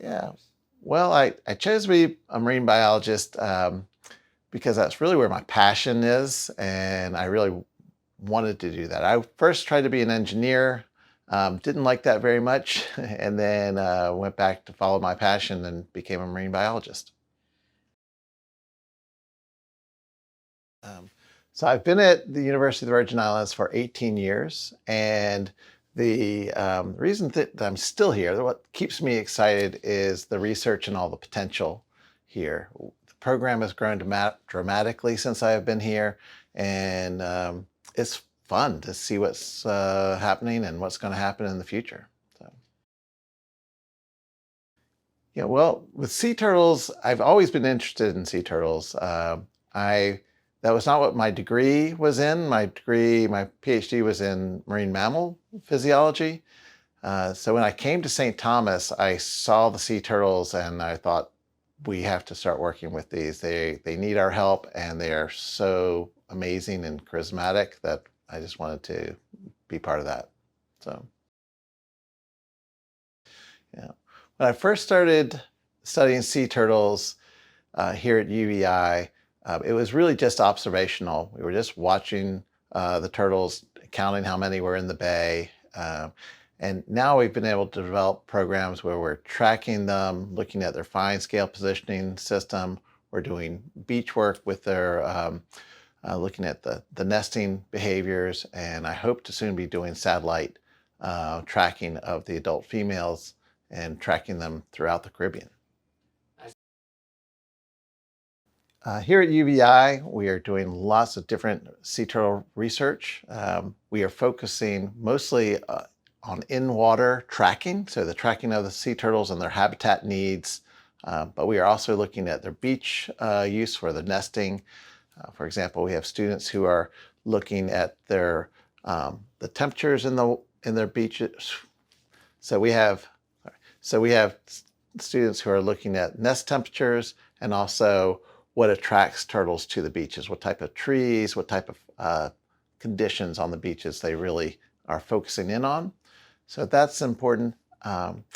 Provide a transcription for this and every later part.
Yeah. Well, I chose to be a marine biologist because that's really where my passion is, and I really wanted to do that. I first tried to be an engineer, didn't like that very much, and then went back to follow my passion and became a marine biologist. Um, so I've been at the University of the Virgin Islands for 18 years, and the reason that I'm still here, what keeps me excited, is the research and all the potential here. The program has grown dramatically since I have been here, and it's fun to see what's happening and what's going to happen in the future. So. Yeah, well, with sea turtles, I've always been interested in sea turtles. I That was not what my degree was in. My PhD was in marine mammal physiology. So when I came to St. Thomas, I saw the sea turtles and I thought, we have to start working with these. They need our help, and they are so amazing and charismatic that I just wanted to be part of that. So. Yeah. When I first started studying sea turtles here at UVI, it was really just observational. We were just watching the turtles, counting how many were in the bay. And now we've been able to develop programs where we're tracking them, looking at their fine scale positioning system. We're doing beach work with their, looking at the nesting behaviors, and I hope to soon be doing satellite tracking of the adult females and tracking them throughout the Caribbean. Here at UVI, we are doing lots of different sea turtle research. We are focusing mostly on in-water tracking, so the tracking of the sea turtles and their habitat needs, but we are also looking at their beach use for the nesting. For example, we have students who are looking at the temperatures in their beaches. So we have students who are looking at nest temperatures and also what attracts turtles to the beaches, what type of trees, what type of conditions on the beaches they really are focusing in on. So that's important.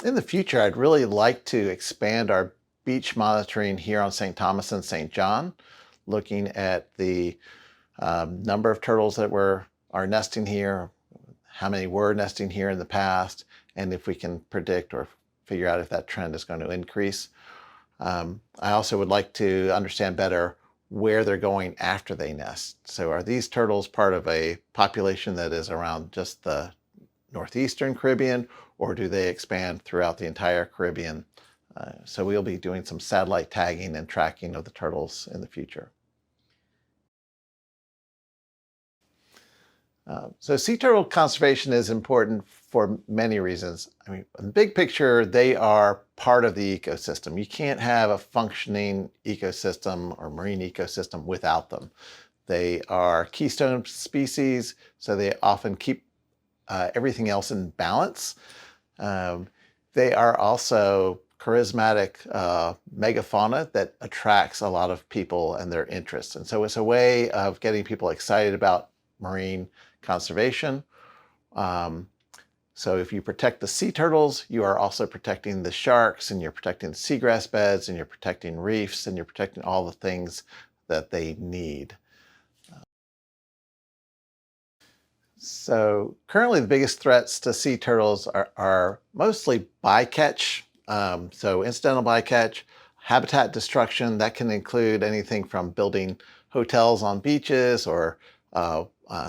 In the future, I'd really like to expand our beach monitoring here on St. Thomas and St. John, looking at the number of turtles that are nesting here, how many were nesting here in the past, and if we can predict or figure out if that trend is going to increase. I also would like to understand better where they're going after they nest. So are these turtles part of a population that is around just the northeastern Caribbean, or do they expand throughout the entire Caribbean? So we'll be doing some satellite tagging and tracking of the turtles in the future. So sea turtle conservation is important for many reasons. I mean, in the big picture, they are part of the ecosystem. You can't have a functioning ecosystem or marine ecosystem without them. They are keystone species, so they often keep everything else in balance. They are also charismatic megafauna that attracts a lot of people and their interests. And so it's a way of getting people excited about marine conservation. Um, so if you protect the sea turtles, you are also protecting the sharks, and you're protecting the seagrass beds, and you're protecting reefs, and you're protecting all the things that they need. So currently the biggest threats to sea turtles are mostly bycatch, so incidental bycatch, habitat destruction. That can include anything from building hotels on beaches or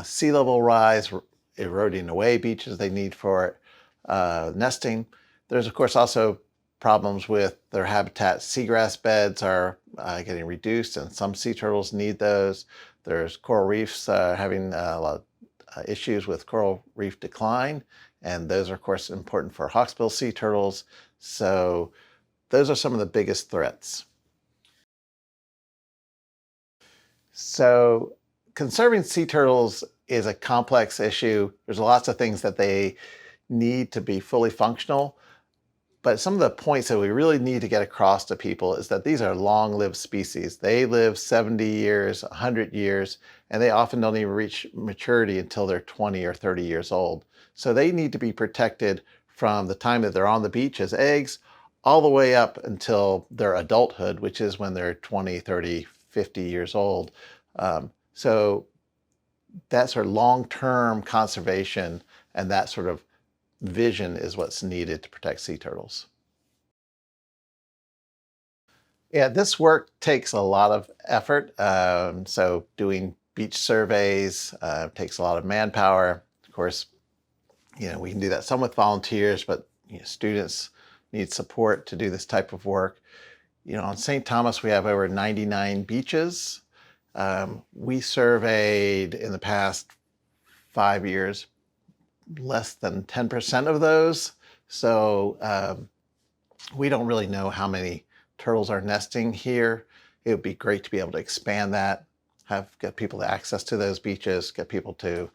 sea level rise, eroding away beaches they need for it, nesting. There's of course also problems with their habitat. Seagrass beds are getting reduced, and some sea turtles need those. There's coral reefs having a lot of issues with coral reef decline, and those are of course important for hawksbill sea turtles. So those are some of the biggest threats. So conserving sea turtles is a complex issue. There's lots of things that they need to be fully functional. But some of the points that we really need to get across to people is that these are long-lived species. They live 70 years, 100 years, and they often don't even reach maturity until they're 20 or 30 years old. So they need to be protected from the time that they're on the beach as eggs all the way up until their adulthood, which is when they're 20, 30, 50 years old. So that sort of long-term conservation and that sort of vision is what's needed to protect sea turtles. Yeah, this work takes a lot of effort. So doing beach surveys takes a lot of manpower. Of course, we can do that some with volunteers, but students need support to do this type of work. On St. Thomas, we have over 99 beaches. We surveyed in the past 5 years less than 10% of those. So we don't really know how many turtles are nesting here. It would be great to be able to expand that, get people to access to those beaches, get people to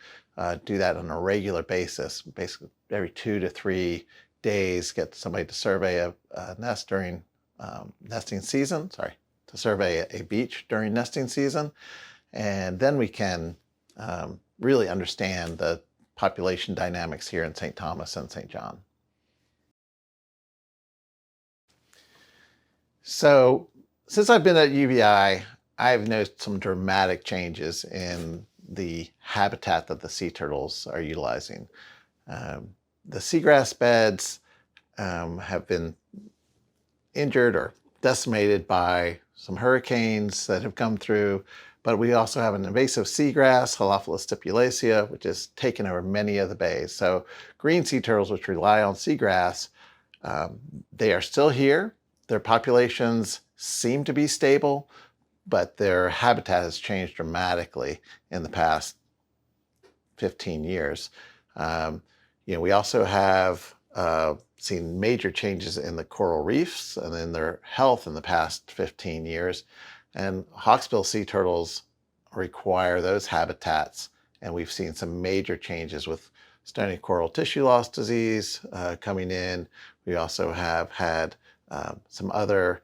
do that on a regular basis, basically every 2 to 3 days, get somebody to survey a nest during nesting season, to survey a beach during nesting season. And then we can really understand the population dynamics here in St. Thomas and St. John. So since I've been at UVI, I've noticed some dramatic changes in the habitat that the sea turtles are utilizing. The seagrass beds have been injured or decimated by some hurricanes that have come through, but we also have an invasive seagrass, Halophilus stipulacea, which has taken over many of the bays. So green sea turtles, which rely on seagrass, they are still here. Their populations seem to be stable, but their habitat has changed dramatically in the past 15 years. We also have seen major changes in the coral reefs and in their health in the past 15 years. And hawksbill sea turtles require those habitats. And we've seen some major changes with stony coral tissue loss disease coming in. We also have had some other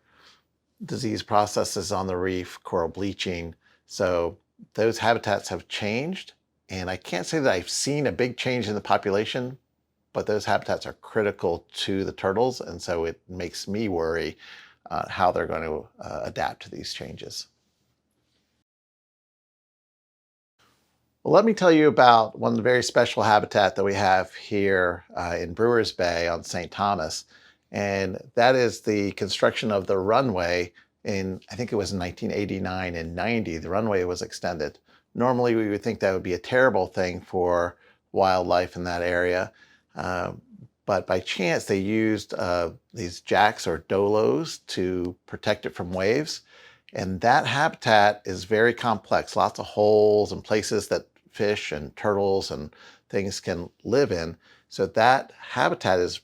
disease processes on the reef, coral bleaching. So those habitats have changed. And I can't say that I've seen a big change in the population, but those habitats are critical to the turtles. And so it makes me worry how they're going to adapt to these changes. Well, let me tell you about one of the very special habitat that we have here in Brewers Bay on St. Thomas. And that is the construction of the runway I think it was in 1989 and 90, the runway was extended. Normally, we would think that would be a terrible thing for wildlife in that area. But by chance, they used these jacks or dolos to protect it from waves. And that habitat is very complex, lots of holes and places that fish and turtles and things can live in. So that habitat is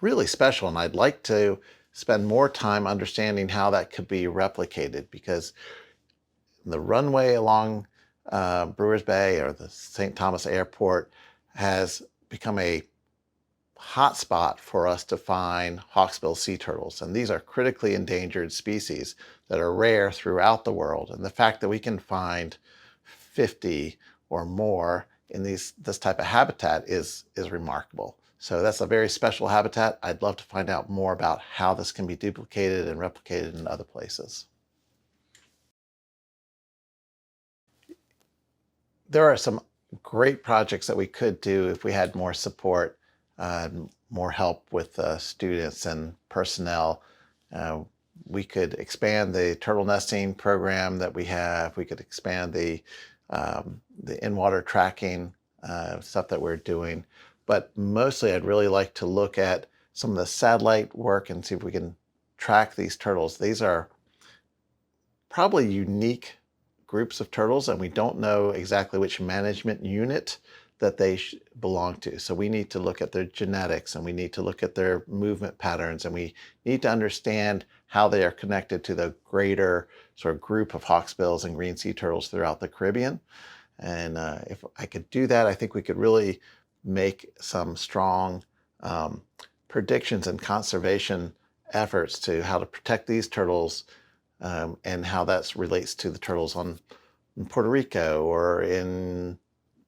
really special. And I'd like to spend more time understanding how that could be replicated, because the runway along Brewers Bay or the St. Thomas Airport has become a hotspot for us to find hawksbill sea turtles. And these are critically endangered species that are rare throughout the world. And the fact that we can find 50 or more in this type of habitat is remarkable. So that's a very special habitat. I'd love to find out more about how this can be duplicated and replicated in other places. There are some great projects that we could do if we had more support, more help with students and personnel. We could expand the turtle nesting program that we have. We could expand the in-water tracking stuff that we're doing. But mostly I'd really like to look at some of the satellite work and see if we can track these turtles. These are probably unique groups of turtles, and we don't know exactly which management unit that they belong to. So we need to look at their genetics, and we need to look at their movement patterns, and we need to understand how they are connected to the greater sort of group of hawksbills and green sea turtles throughout the Caribbean. And if I could do that, I think we could really make some strong predictions and conservation efforts to how to protect these turtles, and how that relates to the turtles in Puerto Rico or in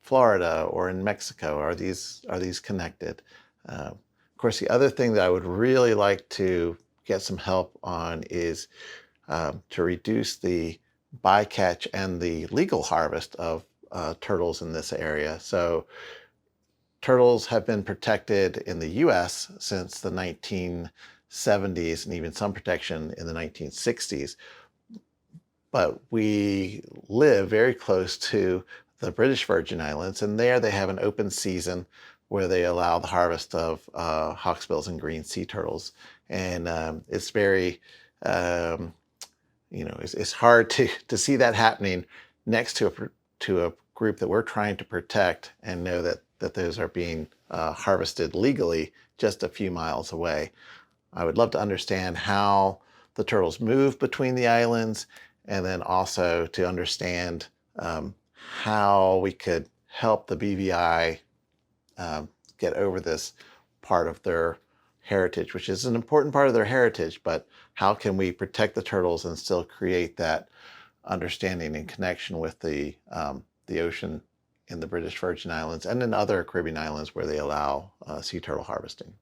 Florida or in Mexico. Are these connected? Of course, the other thing that I would really like to get some help on is to reduce the bycatch and the legal harvest of turtles in this area. So turtles have been protected in the US since the 1970s and even some protection in the 1960s. But we live very close to the British Virgin Islands, and there they have an open season where they allow the harvest of hawksbills and green sea turtles. And it's very, it's hard to see that happening next to a group that we're trying to protect and know that those are being harvested legally just a few miles away. I would love to understand how the turtles move between the islands, and then also to understand how we could help the BVI get over this part of their heritage, which is an important part of their heritage, but how can we protect the turtles and still create that understanding and connection with the ocean in the British Virgin Islands and in other Caribbean islands where they allow sea turtle harvesting?